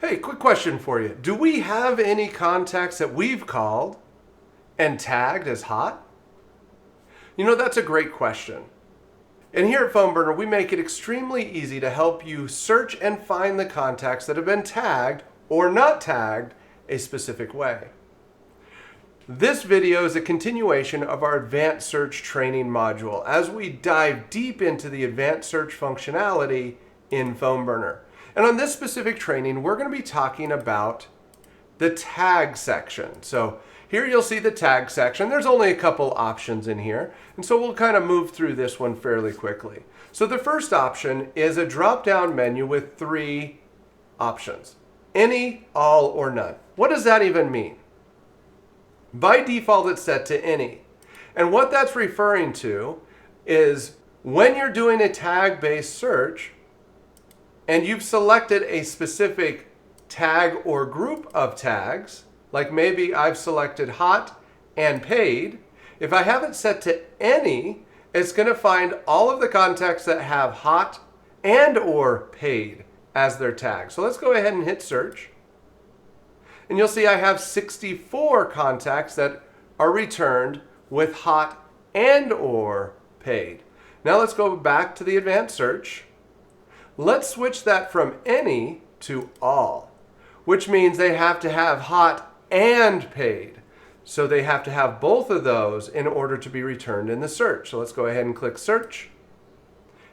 Hey, quick question for you. Do we have any contacts that we've called and tagged as hot? You know, that's a great question. And here at PhoneBurner, we make it extremely easy to help you search and find the contacts that have been tagged or not tagged a specific way. This video is a continuation of our advanced search training module as we dive deep into the advanced search functionality in PhoneBurner. And on this specific training, we're going to be talking about the tag section. So here you'll see the tag section. There's only a couple options in here. And so we'll kind of move through this one fairly quickly. So the first option is a drop-down menu with three options: any, all, or none. What does that even mean? By default, it's set to any. And what that's referring to is when you're doing a tag-based search and you've selected a specific tag or group of tags, like maybe I've selected hot and paid, if I have it set to any, it's going to find all of the contacts that have hot and or paid as their tag. So let's go ahead and hit search. And you'll see I have 64 contacts that are returned with hot and or paid. Now let's go back to the advanced search. Let's switch that from any to all, which means they have to have hot and paid. So they have to have both of those in order to be returned in the search. So let's go ahead and click search.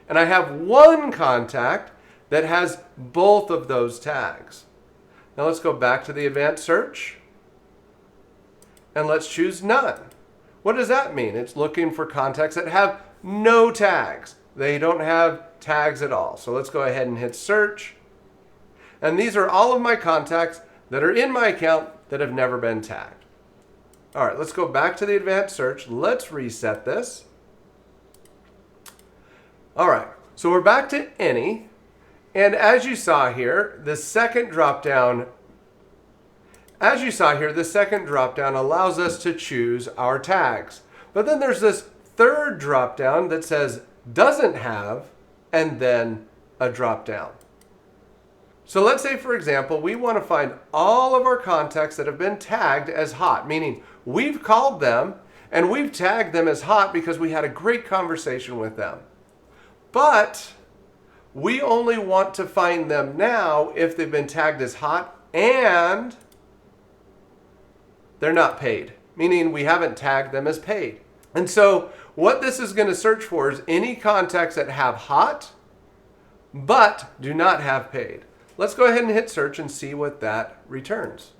And I have one contact that has both of those tags. Now let's go back to the advanced search and let's choose none. What does that mean? It's looking for contacts that have no tags. They don't have tags at all. So let's go ahead and hit search. And these are all of my contacts that are in my account that have never been tagged. All right, let's go back to the advanced search. Let's reset this. All right, so we're back to any. And as you saw here, the second drop-down allows us to choose our tags. But then there's this third drop-down that says doesn't have, and then a drop-down. So let's say, for example, we want to find all of our contacts that have been tagged as hot, meaning we've called them and we've tagged them as hot because we had a great conversation with them. But we only want to find them now if they've been tagged as hot and they're not paid, meaning we haven't tagged them as paid. And so what this is going to search for is any contacts that have hot but do not have paid. Let's go ahead and hit search and see what that returns.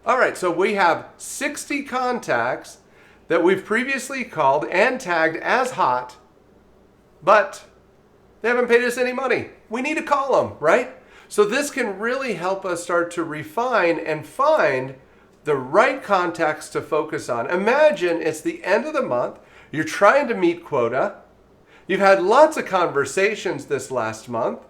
All right, so we have 60 contacts that we've previously called and tagged as hot, but they haven't paid us any money. We need to call them, right? So this can really help us start to refine and find the right contacts to focus on. Imagine it's the end of the month, you're trying to meet quota, you've had lots of conversations this last month,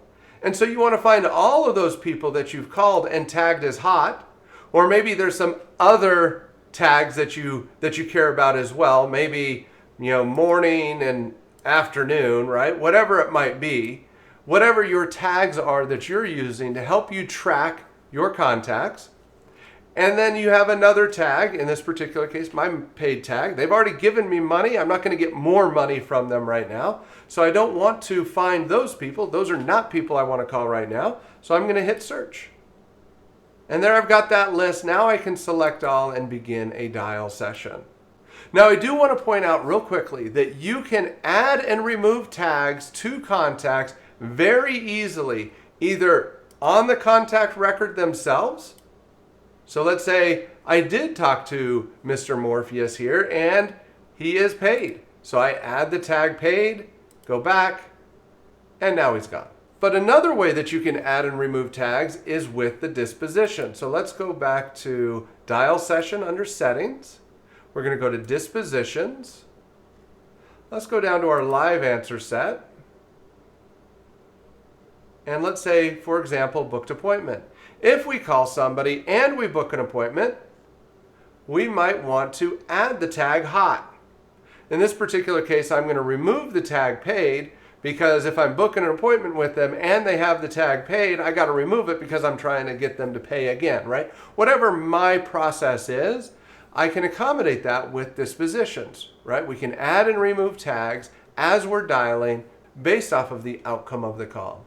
and so you want to find all of those people that you've called and tagged as hot, or maybe there's some other tags that you care about as well, maybe, morning and afternoon, right? Whatever it might be, whatever your tags are that you're using to help you track your contacts. And then you have another tag, in this particular case, my paid tag. They've already given me money. I'm not going to get more money from them right now. So I don't want to find those people. Those are not people I want to call right now. So I'm going to hit search. And there I've got that list. Now I can select all and begin a dial session. Now I do want to point out real quickly that you can add and remove tags to contacts very easily, either on the contact record themselves. So let's say I did talk to Mr. Morpheus here and he is paid. So I add the tag paid, go back, and now he's gone. But another way that you can add and remove tags is with the disposition. So let's go back to dial session under settings. We're going to go to dispositions. Let's go down to our live answer set. And let's say, for example, booked appointment. If we call somebody and we book an appointment, we might want to add the tag hot. In this particular case, I'm going to remove the tag paid because if I'm booking an appointment with them and they have the tag paid, I got to remove it because I'm trying to get them to pay again, right? Whatever my process is, I can accommodate that with dispositions, right? We can add and remove tags as we're dialing based off of the outcome of the call.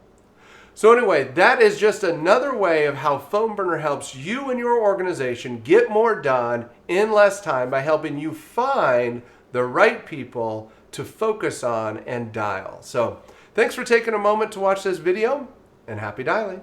So anyway, that is just another way of how PhoneBurner helps you and your organization get more done in less time by helping you find the right people to focus on and dial. So thanks for taking a moment to watch this video, and happy dialing.